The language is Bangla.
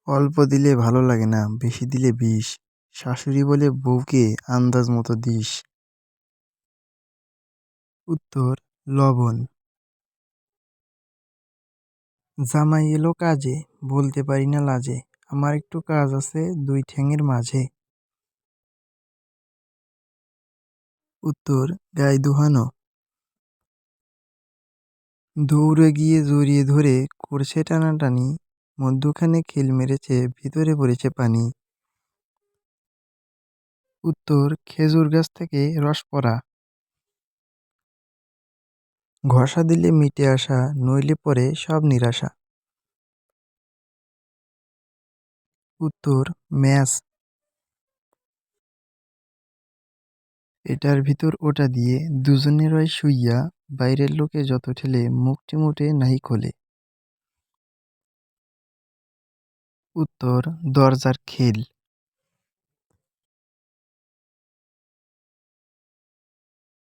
অল্প দিলে ভালো লাগে না, বেশি দিলে বিষ। শাশুড়ি বলে বউকে আন্দাজ মতো দিস। উত্তর: লবণ। জামাই এলো কাজে, বলতে পারি না লাজে, আমার একটু কাজ আছে দুই ঠ্যাঙের মাঝে। উত্তর: গাই দুহানো। দৌড়ে গিয়ে জড়িয়ে ধরে করছে টানাটানি, মধ্যখানে খিল মেরেছে, ভিতরে পড়েছে পানি। উত্তর: খেজুর গাছ থেকে রস পড়া। ঘষা দিলে মিটে আসা, নইলে পরে সব নিরাশা। উত্তর: ম্যাচ। এটার ভিতর ওটা দিয়ে দুজনে রয় শুইয়া, বাইরের লোকে যত ঠেলে মুখটি মুটে নাহি খোলে। উত্তর: দরজার খিল।